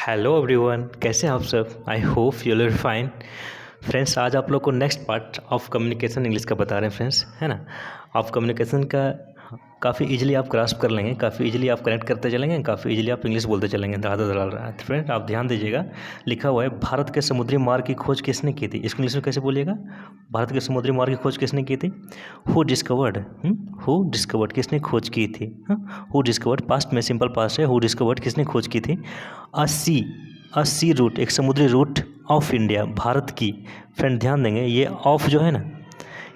Hello everyone, कैसे हैं आप सब। I hope you are fine. Friends, आज आप लोग को next part of communication English का बता रहे हैं फ्रेंड्स, है ना। आप कम्युनिकेशन का काफ़ी इजीली आप ग्रास्प कर लेंगे, काफ़ी इजीली आप कनेक्ट करते चलेंगे, काफ़ी इजीली आप इंग्लिश बोलते चलेंगे। फ्रेंड आप ध्यान दीजिएगा, लिखा हुआ है भारत के समुद्री मार्ग की खोज किसने की थी। इसको इंग्लिश में कैसे बोलिएगा। भारत के समुद्री मार्ग की खोज किसने की थी। हु डिस्कवर्ड किसने खोज की थी। हु डिस्कवर्ड पास्ट में सिंपल पास्ट है। हु डिस्कवर्ड किसने खोज की थी। अ सी रूट एक समुद्री रूट ऑफ इंडिया भारत की। फ्रेंड ध्यान देंगे, ये ऑफ जो है ना,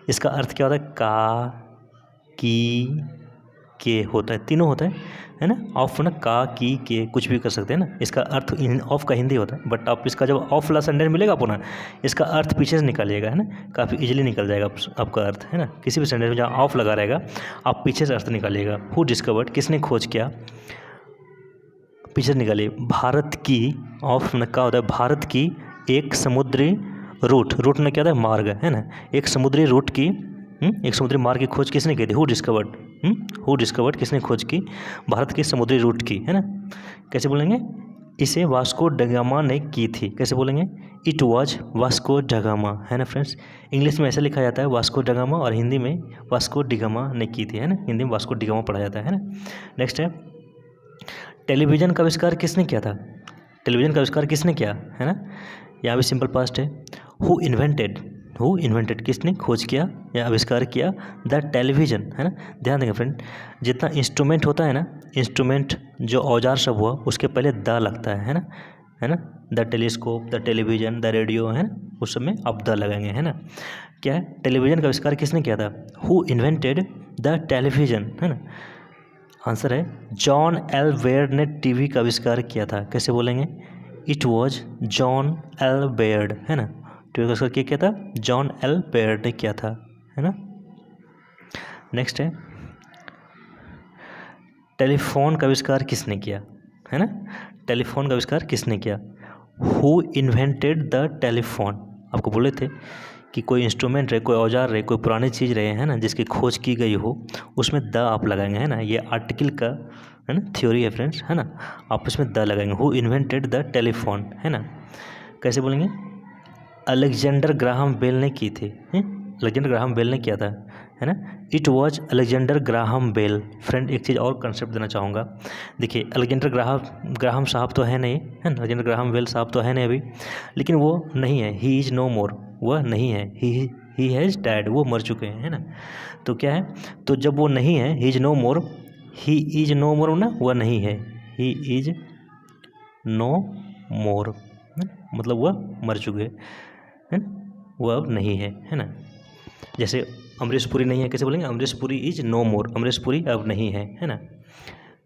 इसका अर्थ क्या होता है। का, की, के होता है, तीनों होता है ना। ऑफ ना, का, की, के कुछ भी कर सकते हैं ना। इसका अर्थ ऑफ का हिंदी होता है, बट आप इसका जब ऑफ वाला सेंटेंस मिलेगा आपको ना, इसका अर्थ पीछे से निकालिएगा, है ना। काफ़ी इजीली निकल जाएगा आपका अर्थ, है ना। किसी भी सेंटेंस में जहाँ ऑफ लगा रहेगा आप पीछे से अर्थ निकालिएगा। हु डिस्कवर्ड किसने खोज किया, पीछे निकालिए। भारत की, ऑफ में क्या होता है, भारत की एक समुद्री रूट में क्या होता है, मार्ग, है ना। एक समुद्री रूट की एक समुद्री मार्ग की खोज किसने की थी। हु डिस्कवर्ड किसने खोज की, भारत के समुद्री रूट की, है ना। कैसे बोलेंगे, इसे वास्को डगामा ने की थी। कैसे बोलेंगे, इट वाज वास्को डगामा, है ना। फ्रेंड्स, इंग्लिश में ऐसे लिखा जाता है वास्को डगामा, और हिंदी में वास्को डिगामा ने की थी, है ना। हिंदी में वास्को डिगामा पढ़ा जाता है ना। नेक्स्ट है, टेलीविज़न का आविष्कार किसने किया था। टेलीविज़न का आविष्कार किसने किया, है ना। यहाँ भी सिंपल पास्ट है। हु इन्वेंटेड किसने खोज किया या आविष्कार किया द टेलीविज़न, है ना। ध्यान देंगे फ्रेंड, जितना इंस्ट्रूमेंट होता है ना, इंस्ट्रूमेंट जो औजार सब हुआ उसके पहले द लगता है ना। The telescope, the television, the radio, है ना, उस सब में आप द लगाएंगे, है ना। क्या है, टेलीविज़न का आविष्कार किसने किया था। हु इन्वेंटेड द टेलीविज़न, है ना। आंसर है जॉन एल बेयर्ड ने टीवी का आविष्कार किया था। कैसे बोलेंगे, it was John L Baird, है ना। टीवी का आविष्कार किया था, जॉन एल बेयर्ड ने किया था, है ना। नेक्स्ट है, टेलीफोन का आविष्कार किसने किया, है ना। टेलीफोन का आविष्कार किसने किया। Who invented the telephone. आपको बोले थे कि कोई इंस्ट्रूमेंट रहे, कोई औजार रहे, कोई पुरानी चीज़ रहे, है ना, जिसकी खोज की गई हो, उसमें द आप लगाएंगे, है ना। ये आर्टिकल का, है ना, थ्योरी है फ्रेंड्स, है ना। आप उसमें द लगाएंगे। हु इन्वेंटेड द टेलीफोन, है ना। कैसे बोलेंगे, अलेक्जेंडर ग्राहम बेल ने की थी। अलेक्जेंडर ग्राहम बेल ने किया था, है ना। It was Alexander Graham Bell. Friend एक चीज़ और कंसेप्ट देना चाहूँगा। देखिए, अलेक्जेंडर ग्राहम साहब तो है नहीं, है ना। अलेक्जेंडर ग्राहम बेल साहब तो है नहीं अभी, लेकिन वो नहीं है, ही इज़ नो मोर, वह नहीं है। ही हैज़ डाइड, वो मर चुके हैं, है ना। तो क्या है, तो जब वो नहीं है, ही इज़ नो मोर ना, वह नहीं है, ही इज़ नो मोर, मतलब वह मर चुके हैं, वह अब नहीं है ना। जैसे अमरीश पुरी नहीं है, कैसे बोलेंगे, अमरीश पुरी इज नो मोर, अमरीश पुरी अब नहीं है ना।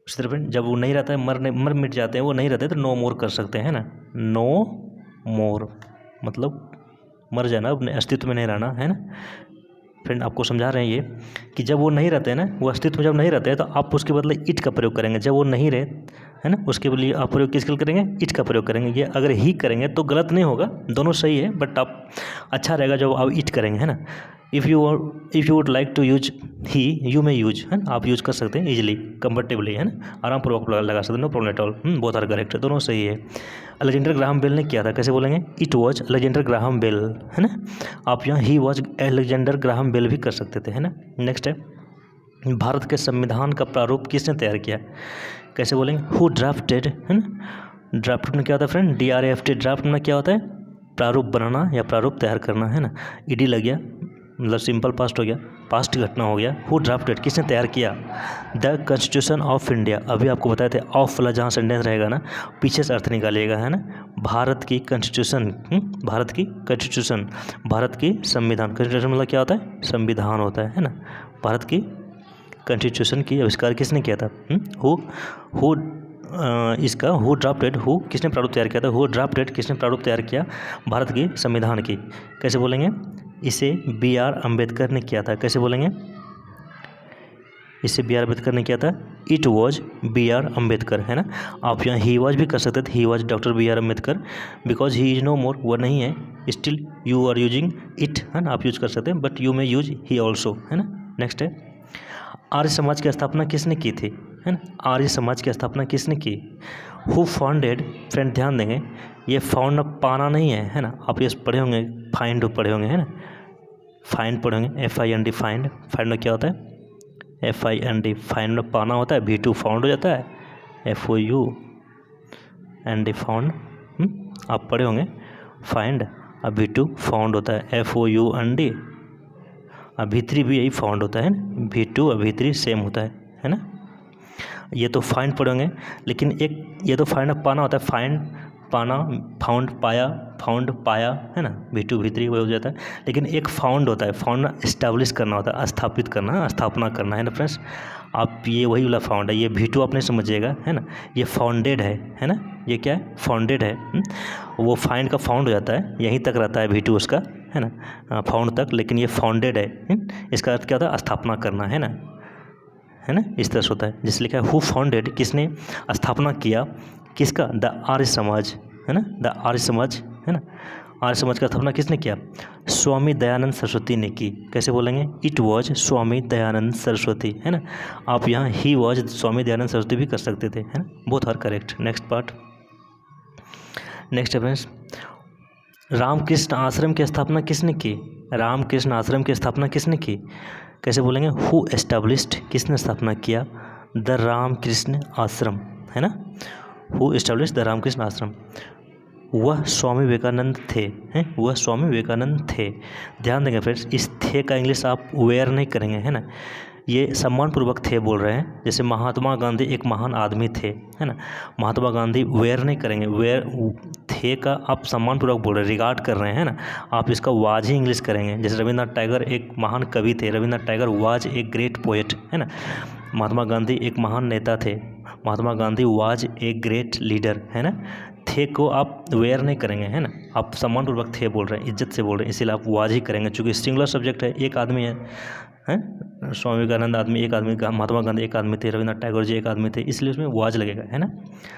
उस तरह जब वो नहीं रहता है, मर मिट जाते हैं, वो नहीं रहते तो नो मोर कर सकते हैं ना। नो मोर मतलब मर जाना, अपने अस्तित्व में नहीं रहना, है ना। फ्रेंड आपको समझा रहे हैं ये कि जब वो नहीं रहते हैं ना, वो अस्तित्व में जब नहीं रहते हैं, तो आप उसके बदले इट का प्रयोग करेंगे। जब वो नहीं रहे, है ना, उसके लिए आप प्रयोग किसके लिए करेंगे, इट का प्रयोग करेंगे। ये अगर ही करेंगे तो गलत नहीं होगा, दोनों सही है, बट आप अच्छा रहेगा जब आप इट करेंगे, है ना। If you would like to use he, you may use, है ना, आप यूज कर सकते हैं इजीली, कंफर्टेबली, है ना, आराम पूर्वक लगा सकते हैं, नो प्रॉब्लम एट ऑल। बहुत सारे करेक्ट है, दोनों सही है। अलेक्जेंडर ग्राहम बेल ने किया था। कैसे बोलेंगे, it was Alexander Graham Bell, है ना। आप यहाँ ही वॉज अलेक्जेंडर ग्राहम बेल भी कर सकते थे, है ना। नेक्स्ट है, भारत के संविधान का प्रारूप किसने तैयार किया। कैसे बोलेंगे, हु ड्राफ्टेड, है ना। ड्राफ्ट में क्या होता है फ्रेंड, DRAFT, ड्राफ्ट में क्या होता है, प्रारूप बनाना या प्रारूप तैयार करना, है ना। ईडी लग गया, मतलब सिंपल पास्ट हो गया, पास्ट घटना हो गया। हु ड्राफ्टेड किसने तैयार किया द कॉन्स्टिट्यूशन ऑफ इंडिया। अभी आपको बताए थे ऑफ वाला जहाँ सेंटेंस रहेगा ना, पीछे से अर्थ निकालिएगा, है ना। भारत की कॉन्स्टिट्यूशन, भारत की कॉन्स्टिट्यूशन, भारत की संविधान। कॉन्स्टिट्यूशन मतलब क्या होता है, संविधान होता है ना। भारत की कॉन्स्टिट्यूशन की आविष्कार किसने किया था। इसका हु ड्राफ्टेड, हु किसने प्रारूप तैयार किया था, हु ड्राफ्टेड किसने प्रारूप तैयार किया भारत की संविधान की। कैसे बोलेंगे, इसे BR अम्बेडकर ने किया था। कैसे बोलेंगे, इसे BR अम्बेडकर ने किया था। इट वॉज BR अम्बेडकर, है ना। आप यहाँ ही वॉज भी कर सकते थे, he was doctor BR Ambedkar, because he is no more, वो नहीं है, still you are using it, है ना, आप यूज कर सकते हैं, but you may use he also, है ना। नेक्स्ट है, आर्य समाज की स्थापना किसने की थी, है ना। आर्य समाज की स्थापना किसने की? हु फाउंडेड, फ्रेंड ध्यान देंगे, ये फाउंड पाना नहीं है ना। आप ये पढ़े होंगे, फाइंड पढ़े होंगे, है ना। फाइंड पढ़े होंगे, FIND फाइंड। फाइंड में क्या होता है? FIND फाइंड में पाना होता है, V2 फाउंड हो जाता है, FOUND फाउंड। आप पढ़े होंगे फाइंड, अब V2 फाउंड होता है, FOUND। अब V3 भी यही फाउंड होता है ना, V2 और V3 सेम होता है ना। ये तो फाइंड पढ़ेंगे, लेकिन एक ये तो फाइंड पाना होता है, फाइंड पाना, फाउंड पाया, फाउंड पाया, है ना। V2 V3 वही हो जाता है। लेकिन एक फाउंड होता है, फाउंड इस्टेब्लिश करना होता है, स्थापित करना, स्थापना करना, है ना फ्रेंड्स। आप ये वही वाला फाउंड है, ये V2 आप नहीं समझिएगा, है ना। ये फाउंडेड है ना। ये क्या है? फाउंडेड है। वो फाइंड का फाउंड हो जाता है, यहीं तक रहता है V2 उसका, है ना, फाउंड तक। लेकिन ये फाउंडेड है, इसका अर्थ क्या होता है? स्थापना करना, है ना, इस तरह से होता है। जिससे लिखा है हु फाउंडेड, किसने स्थापना किया, किसका? द आर्य समाज, है ना, द आर्य समाज, है ना। आर्य समाज का स्थापना किसने किया? स्वामी दयानंद सरस्वती ने की। कैसे बोलेंगे? इट वॉज स्वामी दयानंद सरस्वती, है ना। आप यहाँ ही वॉज स्वामी दयानंद सरस्वती भी कर सकते थे, है ना। Both are correct. Next part, next है फ्रेंड्स, रामकृष्ण आश्रम की स्थापना किसने की? रामकृष्ण आश्रम की स्थापना किसने की? कैसे बोलेंगे? हु एस्टैब्लिश्ड, किसने स्थापना किया? द रामकृष्ण आश्रम, है ना। हु एस्टैब्लिश्ड द रामकृष्ण आश्रम? वह स्वामी विवेकानंद थे, हैं, वह स्वामी विवेकानंद थे। ध्यान देंगे फ्रेंड्स, इस थे का इंग्लिश आप वेयर नहीं करेंगे, है ना। ये सम्मानपूर्वक थे बोल रहे हैं, जैसे महात्मा गांधी एक महान आदमी थे, है ना। महात्मा गांधी वेयर नहीं करेंगे, वेयर थे का आप सम्मानपूर्वक बोल रहे हैं, रिगार्ड कर रहे हैं, है ना। आप इसका वाज ही इंग्लिश करेंगे। जैसे रविंद्रनाथ टैगोर एक महान कवि थे, Rabindranath Tagore was a great poet, है ना। महात्मा गांधी एक महान नेता थे, Mahatma Gandhi was a great leader, है ना। थे को आप वेयर नहीं करेंगे, है ना। आप सम्मानपूर्वक थे बोल रहे हैं, इज्जत से बोल रहे हैं, इसीलिए आप वाज ही करेंगे। चूँकि सिंगुलर सब्जेक्ट है, एक आदमी है, स्वामी विवेकानंद आदमी एक आदमी, महात्मा गांधी एक आदमी थे, रविंद्रनाथ टैगोर जी एक आदमी थे, इसलिए उसमें वाज लगेगा, है ना।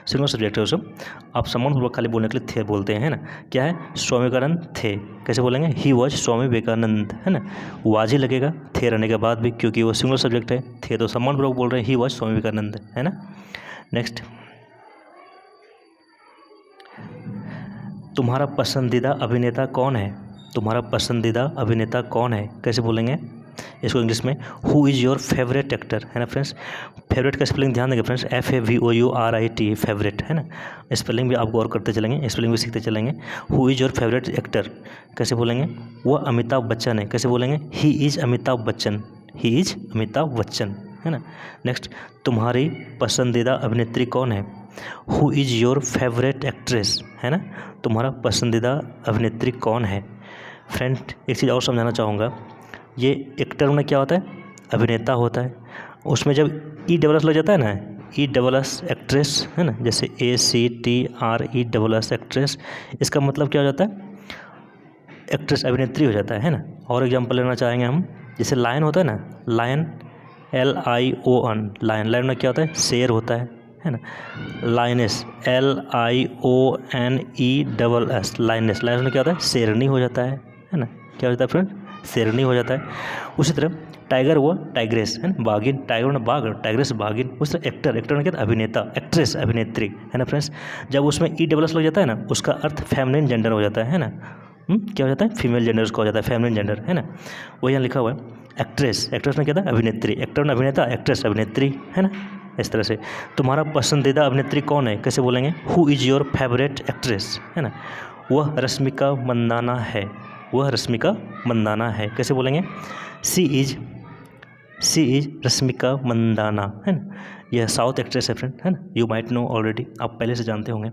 सिंगुलर सब्जेक्ट है वो सब। आप सम्मानपूर्वक खाली बोलने के लिए थे बोलते हैं, है ना। क्या है? स्वामी विवेकानंद थे। कैसे बोलेंगे? ही वॉज स्वामी विवेकानंद, है ना। वाज ही लगेगा थे रहने के बाद भी, क्योंकि वो सिंगुलर सब्जेक्ट है। थे तो सम्मानपूर्वक बोल रहे हैं, ही वॉज स्वामी विवेकानंद, है ना। नेक्स्ट, तुम्हारा पसंदीदा अभिनेता कौन है? तुम्हारा पसंदीदा अभिनेता कौन है? कैसे बोलेंगे इसको इंग्लिश में? Who is your favourite actor, है ना फ्रेंड्स। फेवरेट का स्पेलिंग ध्यान देंगे फ्रेंड्स, FAVOURIT, फेवरेट, है ना। स्पेलिंग भी आप गौर करते चलेंगे, स्पेलिंग भी सीखते चलेंगे। Who is your favourite actor, कैसे बोलेंगे? वह अमिताभ बच्चन है। कैसे बोलेंगे? He is Amitabh Bachchan, he is Amitabh Bachchan, है ना। नेक्स्ट, तुम्हारी पसंदीदा अभिनेत्री कौन है? Who is your favourite actress, है ना। तुम्हारा पसंदीदा अभिनेत्री कौन है? फ्रेंड एक चीज़ और समझाना चाहूँगा, ये एक्टर में क्या होता है? अभिनेता होता है। उसमें जब ESS लग जाता है ना, ESS एक्ट्रेस, है ना, जैसे ACTRESS एक्ट्रेस, इसका मतलब क्या हो जाता है? एक्ट्रेस, अभिनेत्री हो जाता है ना। और एग्जांपल लेना चाहेंगे हम, जैसे लायन होता है ना, लायन LION, लायन। लायन में क्या होता है? शेर होता है ना। लाइनेस LIONESS, लाइनेस। लाइनेस में क्या होता है? शेरनी हो जाता है ना। क्या हो जाता है फ्रेंड? शेरनी हो जाता है। उसी तरह टाइगर हुआ टाइग्रेस, है ना, बाघिन। टाइगर ने बाघ, टाइग्रेस बाघिन। उस तरह एक्टर, एक्टर ने क्या? अभिनेता, एक्ट्रेस अभिनेत्री, है ना फ्रेंड्स। जब उसमें ESS लग जाता है ना, उसका अर्थ फेमिनिन जेंडर हो जाता है ना। क्या हो जाता है? फीमेल जेंडर उसका हो जाता है, फेमिनिन जेंडर, है ना। वो यहाँ लिखा हुआ है एक्ट्रेस। एक्ट्रेस में क्या था? अभिनेत्री। एक्टर ने अभिनेता, एक्ट्रेस अभिनेत्री, है ना। इस तरह से तुम्हारा पसंदीदा अभिनेत्री कौन है? कैसे बोलेंगे? Who is your favourite actress, है ना। वह रश्मिका मंदाना है, वह रश्मिका मंदाना है। कैसे बोलेंगे? सी इज़ रश्मिका मंदाना, है ना। यह साउथ एक्ट्रेस है फ्रेंड, है ना। यू माइट नो ऑलरेडी, आप पहले से जानते होंगे।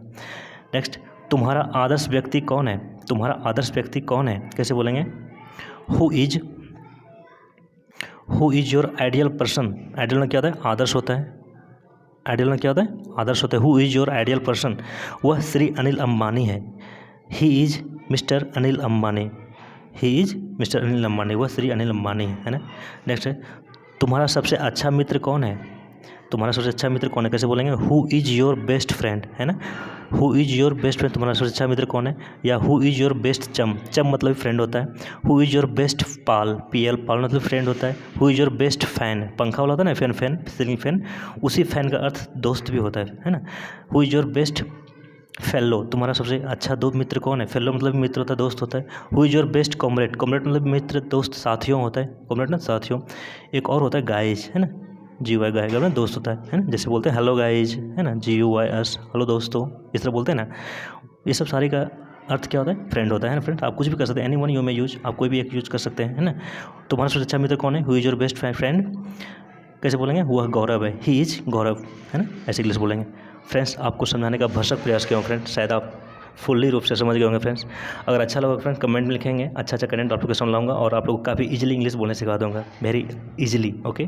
नेक्स्ट, तुम्हारा आदर्श व्यक्ति कौन है? तुम्हारा आदर्श व्यक्ति कौन है? कैसे बोलेंगे? Who is your ideal person. Ideal में क्या होता है? आदर्श होता है। आइडियल में क्या होता है? आदर्श होता है। Who is your ideal person? वह श्री अनिल अंबानी है। He is mister Anil Ambani, he is mister Anil Ambani. वह श्री अनिल अंबानी है ना। नेक्स्ट है, तुम्हारा सबसे अच्छा मित्र कौन है? तुम्हारा सबसे अच्छा मित्र कौन है? कैसे बोलेंगे? Who is your best friend, है ना। Who is your best friend, तुम्हारा सबसे अच्छा मित्र कौन है, या हु इज़ योर बेस्ट चम, चम मतलब फ्रेंड होता है। Who is your best Pal, PL पाल मतलब फ्रेंड होता है। Who is your best fan, पंखा वाला होता है ना, फैन फैन सीलिंग फैन, उसी फैन का अर्थ दोस्त भी होता है ना। Who is your best fellow, तुम्हारा सबसे अच्छा दो मित्र कौन है, फेलो मतलब मित्र होता है, दोस्त होता है। Who is your best comrade, comrade मतलब मित्र दोस्त साथियों होता है, कॉमरेड ना साथियों। एक और होता है गाइज, है ना, GUY गाय का दोस्त होता है ना, जैसे बोलते हैं हेलो गाइज, है ना, GUYS, हेलो दोस्तों, इस तरह बोलते हैं ना। ये सब सारे का अर्थ क्या होता है, फ्रेंड होता है ना फ्रेंड। आप कुछ भी कर सकते हैं, any one you may use, आप कोई भी एक यूज कर सकते हैं, है ना। तुम्हारा सबसे अच्छा मित्र कौन है, who is your best friend, कैसे बोलेंगे, वह गौरव है, ही इज गौरव, है ना, ऐसे इंग्लिश बोलेंगे। फ्रेंड्स, आपको समझाने का भरसक प्रयास किया हूँ फ्रेंड्स, शायद आप फुल्ली रूप से समझ गए होंगे फ्रेंड्स। अगर अच्छा लगा फ्रेंड्स कमेंट में लिखेंगे, अच्छा अच्छा कंटेंट आप लोग के सामने लाऊंगा और आप लोग काफ़ी इजीली इंग्लिश बोलने सिखा दूंगा, वेरी इजीली। ओके।